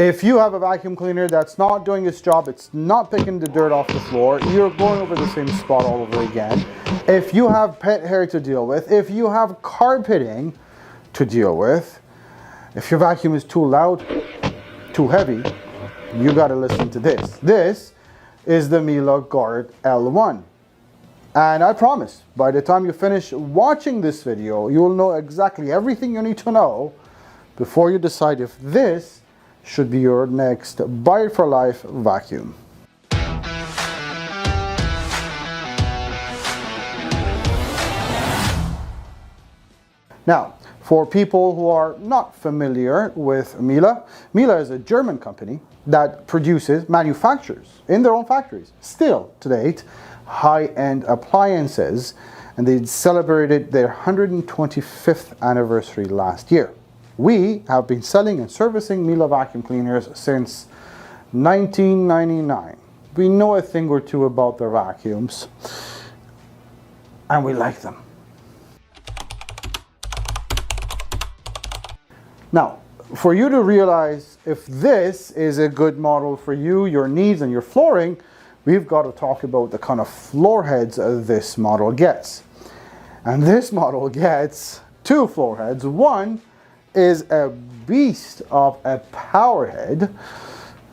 If you have a vacuum cleaner that's not doing its job, it's not picking the dirt off the floor, you're going over the same spot all over again. If you have pet hair to deal with, if you have carpeting to deal with, if your vacuum is too loud, too heavy, you got to listen to this. This is the Miele Guard L1. And I promise, by the time you finish watching this video, you will know exactly everything you need to know before you decide if this should be your next buy it for life vacuum. Now, for people who are not familiar with Miele, Miele is a German company that manufactures in their own factories, still to date, high-end appliances, and they celebrated their 125th anniversary last year. We have been selling and servicing Miele vacuum cleaners since 1999. We know a thing or two about their vacuums, and we like them. Now, for you to realize if this is a good model for you, your needs, and your flooring, we've got to talk about the kind of floor heads this model gets. And this model gets two floor heads. One is a beast of a power head,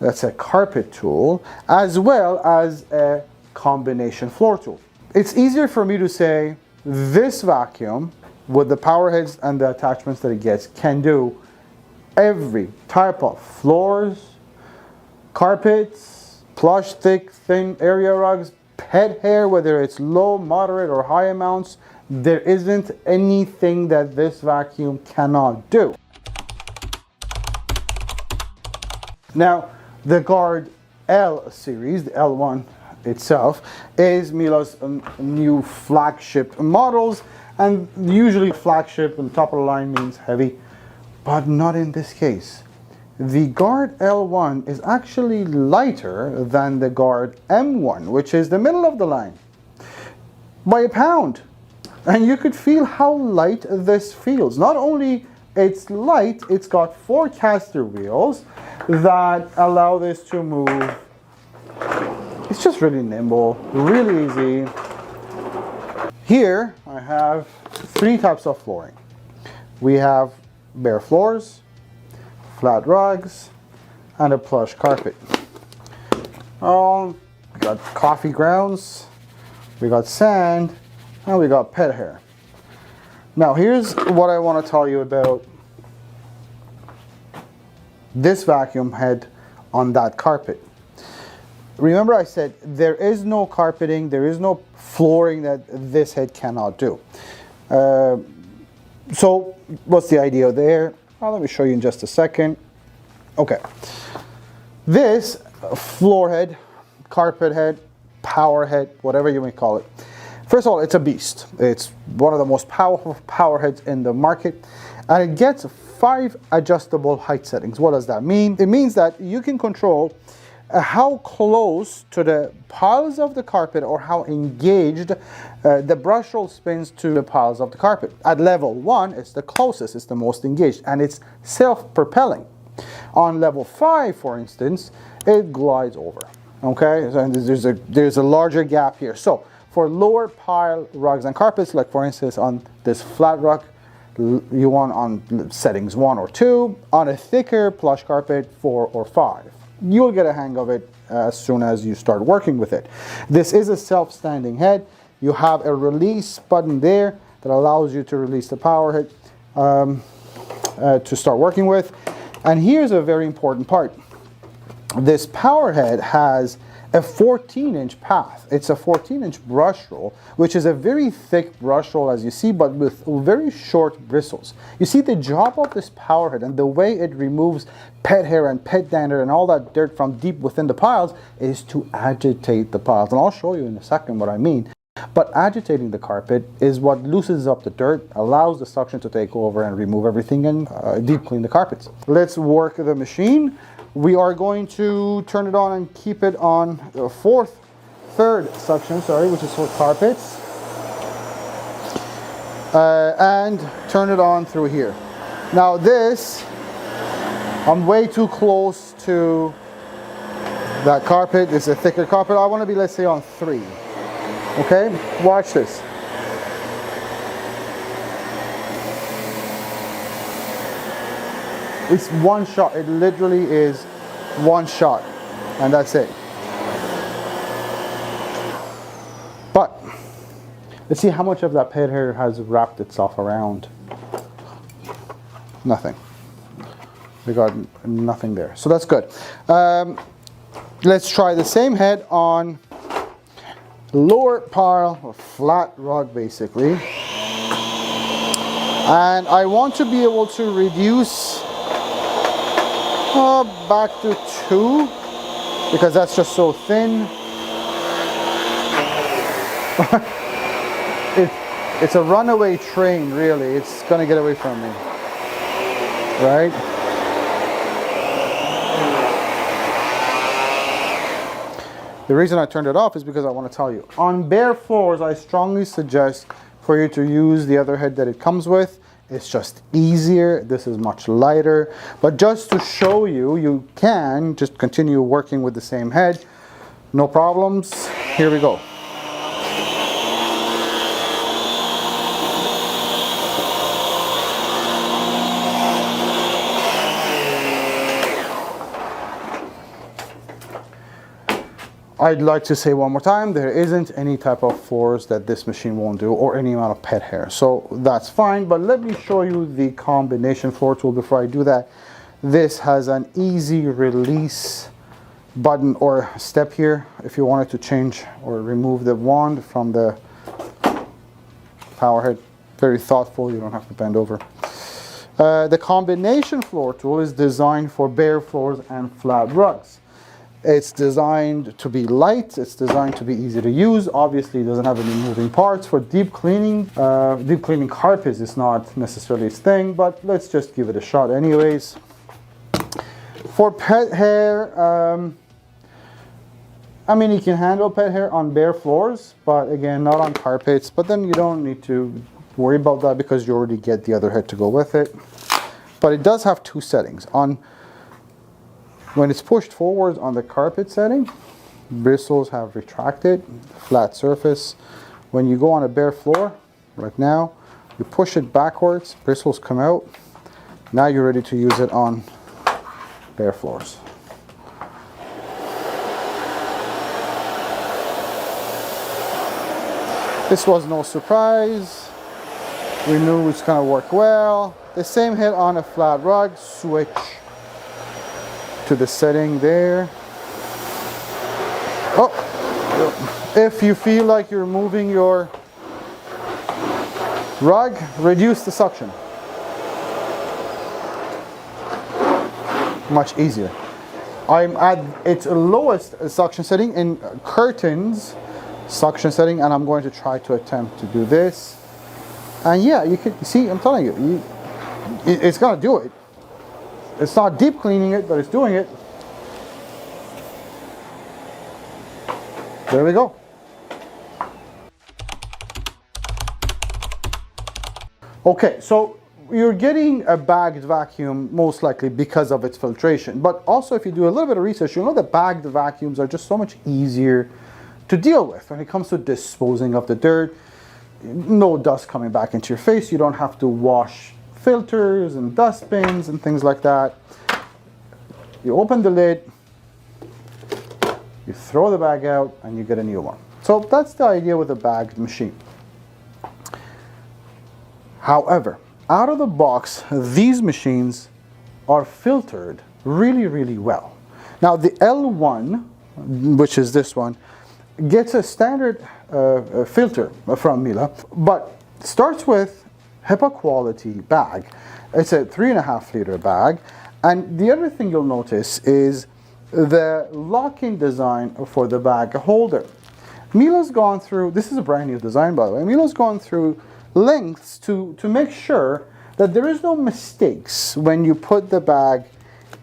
that's a carpet tool, as well as a combination floor tool. It's easier for me to say this vacuum with the power heads and the attachments that it gets can do every type of floors, carpets, plush, thick, thin area rugs, pet hair, whether it's low, moderate, or high amounts. There isn't anything that this vacuum cannot do. Now, the Guard L series, the L1 itself, is Miele's new flagship models, and usually flagship and top of the line means heavy, but not in this case. The Guard L1 is actually lighter than the Guard M1, which is the middle of the line, by a pound. And you could feel how light this feels. Not only it's light, it's got 4 caster wheels that allow this to move. It's just really nimble, really easy. Here I have 3 types of flooring. We have bare floors, flat rugs, and a plush carpet. We got coffee grounds, we got sand, and we got pet hair. Now here's what I want to tell you about this vacuum head on that carpet. Remember I said there is no carpeting, there is no flooring that this head cannot do. So what's the idea there? Well, let me show you in just a second. Okay, this floor head, carpet head, power head, whatever you may call it. First of all, it's a beast. It's one of the most powerful power heads in the market, and it gets 5 adjustable height settings. What does that mean? It means that you can control how close to the piles of the carpet or how engaged the brush roll spins to the piles of the carpet. At level 1, it's the closest, it's the most engaged, and it's self-propelling. On level 5, for instance, it glides over. Okay, so there's a larger gap here. So for lower pile rugs and carpets, like for instance on this flat rug, you want on settings 1 or 2, on a thicker plush carpet 4 or 5. You'll get a hang of it as soon as you start working with it. This is a self-standing head. You have a release button there that allows you to release the power head to start working with. And here's a very important part. This power head has a 14-inch path. It's a 14-inch brush roll, which is a very thick brush roll as you see, but with very short bristles. You see, the job of this power head and the way it removes pet hair and pet dander and all that dirt from deep within the piles is to agitate the piles. And I'll show you in a second what I mean. But agitating the carpet is what loosens up the dirt, allows the suction to take over and remove everything and deep clean the carpets. Let's work the machine. We are going to turn it on and keep it on the third suction, which is for carpets. And turn it on through here. Now this I'm way too close to that carpet. It's a thicker carpet. I want to be, let's say, on 3. Okay, watch this. It's one shot. It literally is one shot, and that's it. But let's see how much of that pet hair has wrapped itself around. Nothing. We got nothing there, so that's good. Let's try the same head on lower pile, or flat rug basically. And I want to be able to reduce back to 2 because that's just so thin. It's a runaway train, really. It's gonna get away from me, right? The reason I turned it off is because I want to tell you, on bare floors, I strongly suggest for you to use the other head that it comes with. It's just easier. This is much lighter. But just to show you, you can just continue working with the same head. No problems. Here we go. I'd like to say one more time, there isn't any type of floors that this machine won't do, or any amount of pet hair. So that's fine, but let me show you the combination floor tool before I do that. This has an easy release button or step here if you wanted to change or remove the wand from the power head. Very thoughtful, you don't have to bend over. The combination floor tool is designed for bare floors and flat rugs. It's designed to be light, it's designed to be easy to use. Obviously it doesn't have any moving parts. For deep cleaning carpets is not necessarily its thing, but let's just give it a shot anyways. For pet hair, I mean, you can handle pet hair on bare floors, but again, not on carpets. But then you don't need to worry about that because you already get the other head to go with it. But it does have 2 settings. When it's pushed forwards on the carpet setting, bristles have retracted, flat surface. When you go on a bare floor, like now, you push it backwards, bristles come out. Now you're ready to use it on bare floors. This was no surprise. We knew it's gonna work well. The same head on a flat rug, switch to the setting there. Oh, if you feel like you're moving your rug, reduce the suction. Much easier. I'm at its lowest suction setting in curtains suction setting, and I'm going to try to attempt to do this. And yeah, you can see, I'm telling you, it's gonna do it. It's not deep cleaning it, but it's doing it. There we go. Okay, so you're getting a bagged vacuum most likely because of its filtration. But also, if you do a little bit of research, you'll know that bagged vacuums are just so much easier to deal with when it comes to disposing of the dirt. No dust coming back into your face. You don't have to wash filters and dustbins and things like that. You open the lid, you throw the bag out, and you get a new one. So that's the idea with a bagged machine. However, out of the box, these machines are filtered really, really well. Now the L1, which is this one, gets a standard filter from Miele, but starts with HEPA quality bag. It's a 3.5 liter bag. And the other thing you'll notice is the lock-in design for the bag holder. Miele's gone through, this is a brand new design by the way, Miele's gone through lengths to make sure that there is no mistakes when you put the bag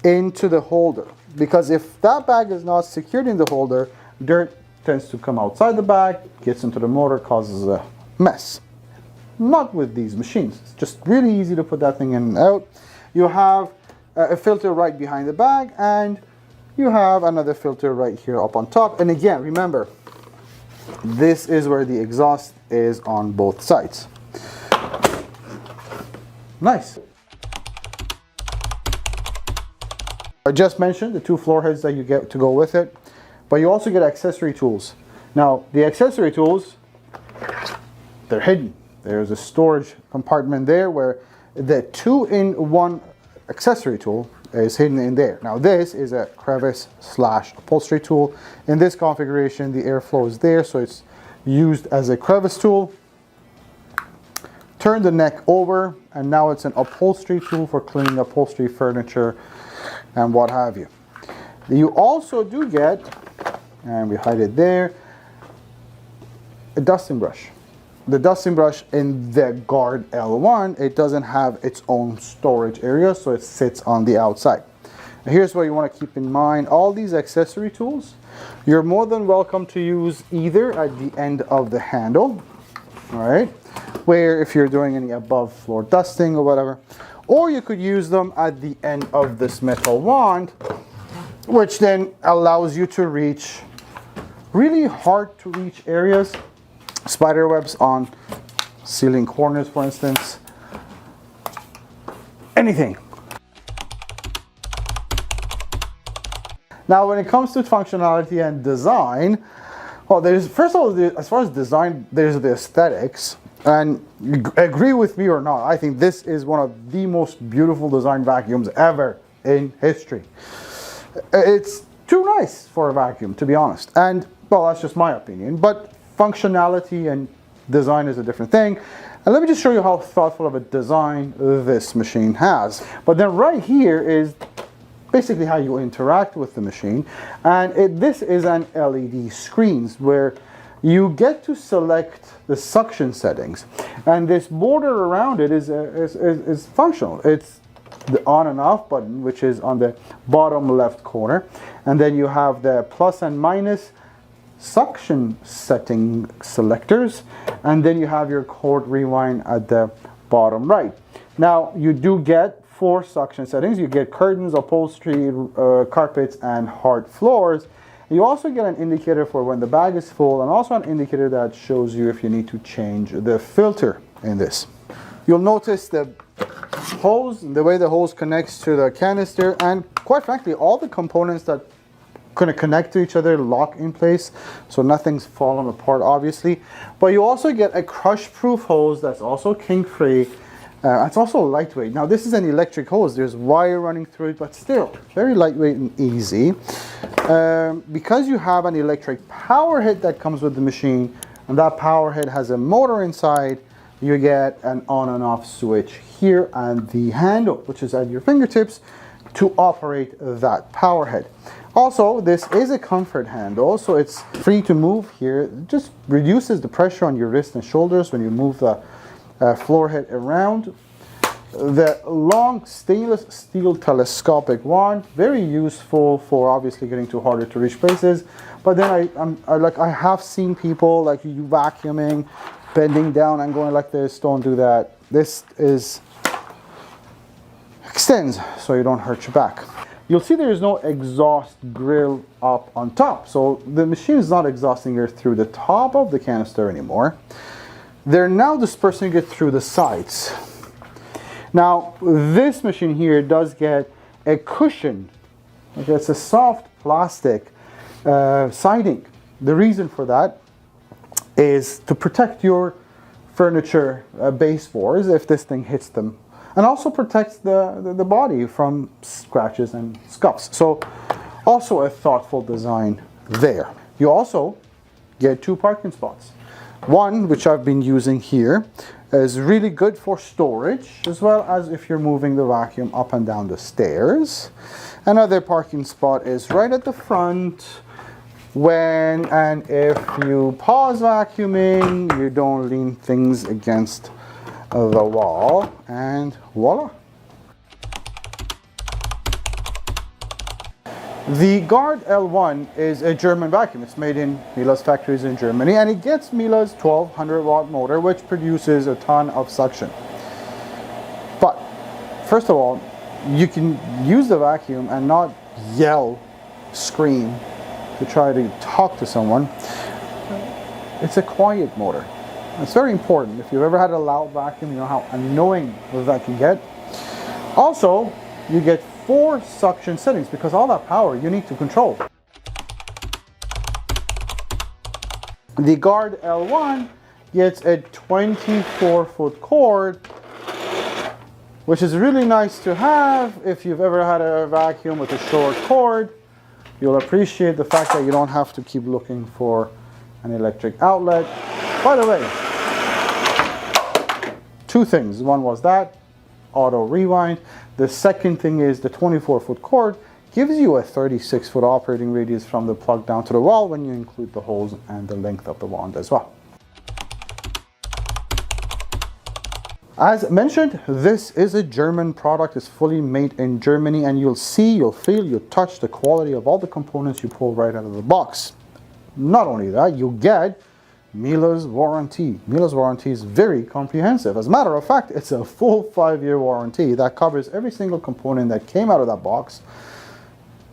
into the holder. Because if that bag is not secured in the holder, dirt tends to come outside the bag, gets into the motor, causes a mess. Not with these machines. It's just really easy to put that thing in and out. You have a filter right behind the bag, and you have another filter right here up on top. And again, remember, this is where the exhaust is on both sides. Nice. I just mentioned the 2 floor heads that you get to go with it, but you also get accessory tools. Now, the accessory tools, they're hidden. There's a storage compartment there where the 2-in-1 accessory tool is hidden in there. Now, this is a crevice / upholstery tool. In this configuration, the airflow is there, so it's used as a crevice tool. Turn the neck over, and now it's an upholstery tool for cleaning upholstery furniture and what have you. You also do get, and we hide it there, a dusting brush. The dusting brush in the Guard L1, it doesn't have its own storage area, so it sits on the outside. Now here's what you want to keep in mind. All these accessory tools, you're more than welcome to use either at the end of the handle, all right, where if you're doing any above floor dusting or whatever, or you could use them at the end of this metal wand, which then allows you to reach really hard to reach areas, spider webs on ceiling corners, for instance, anything. Now, when it comes to functionality and design, well, there's, first of all, as far as design, there's the aesthetics. And you agree with me or not, I think this is one of the most beautiful design vacuums ever in history. It's too nice for a vacuum, to be honest. And, well, that's just my opinion. But functionality and design is a different thing. And let me just show you how thoughtful of a design this machine has. But then right here is basically how you interact with the machine. And this is an LED screen where you get to select the suction settings, and this border around it is functional. It's the on and off button, which is on the bottom left corner, and then you have the plus and minus suction setting selectors, and then you have your cord rewind at the bottom right. Now, you do get 4 suction settings. You get curtains, upholstery, carpets, and hard floors. You also get an indicator for when the bag is full, and also an indicator that shows you if you need to change the filter in this. You'll notice the hose, the way the hose connects to the canister, and quite frankly, all the components that kind of connect to each other lock in place, so nothing's falling apart, obviously. But you also get a crush-proof hose that's also kink-free. It's also lightweight. Now, this is an electric hose. There's wire running through it, but still very lightweight and easy. Because you have an electric power head that comes with the machine, and that power head has a motor inside, you get an on and off switch here and the handle, which is at your fingertips, to operate that power head. Also, this is a comfort handle, so it's free to move here. It just reduces the pressure on your wrists and shoulders when you move the floor head around. The long stainless steel telescopic wand, very useful for obviously getting to harder to reach places. But then I have seen people like you vacuuming, bending down and going like this. Don't do that. This extends so you don't hurt your back. You'll see there is no exhaust grill up on top. So the machine is not exhausting air through the top of the canister anymore. They're now dispersing it through the sides. Now, this machine here does get a cushion. Okay, it's a soft plastic siding. The reason for that is to protect your furniture baseboards if this thing hits them, and also protects the body from scratches and scuffs. So, also a thoughtful design there. You also get 2 parking spots. One, which I've been using here, is really good for storage, as well as if you're moving the vacuum up and down the stairs. Another parking spot is right at the front. When and if you pause vacuuming, you don't lean things against the wall, and voila. The Guard L1 is a German vacuum. It's made in Miele's factories in Germany, and it gets Miele's 1200 watt motor, which produces a ton of suction. But first of all, you can use the vacuum and not yell, scream to try to talk to someone. It's a quiet motor. It's very important. If you've ever had a loud vacuum, you know how annoying that can get. Also, you get 4 suction settings because all that power you need to control. The Guard L1 gets a 24-foot cord, which is really nice to have if you've ever had a vacuum with a short cord. You'll appreciate the fact that you don't have to keep looking for an electric outlet. By the way, 2 things. One was that, auto rewind. The second thing is the 24-foot cord gives you a 36-foot operating radius from the plug down to the wall when you include the holes and the length of the wand as well. As mentioned, this is a German product. It's fully made in Germany, and you'll see, you'll feel, you'll touch the quality of all the components you pull right out of the box. Not only that, you get Miele's warranty. Miele's warranty is very comprehensive. As a matter of fact, it's a full 5-year warranty that covers every single component that came out of that box,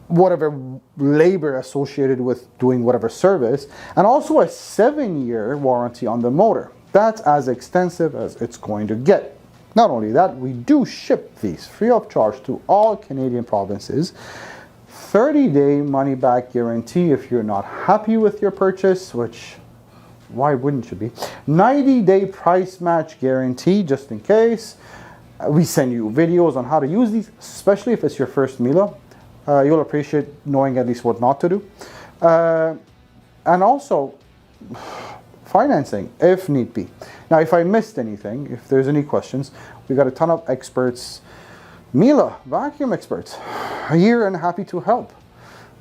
whatever labor associated with doing whatever service, and also a 7-year warranty on the motor. That's as extensive as it's going to get. Not only that, we do ship these free of charge to all Canadian provinces. 30-day money-back guarantee if you're not happy with your purchase, which, why wouldn't you be? 90-day price match guarantee, just in case. We send you videos on how to use these, especially if it's your first Miele. You'll appreciate knowing at least what not to do. And also, financing if need be. Now, if I missed anything, if there's any questions, we got a ton of experts, Miele vacuum experts, here and happy to help.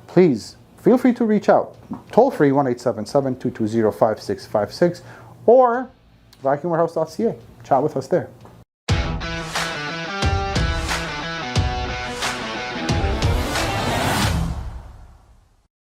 Please feel free to reach out. Toll free 1-877-220-5656 or vacuumwarehouse.ca. Chat with us there.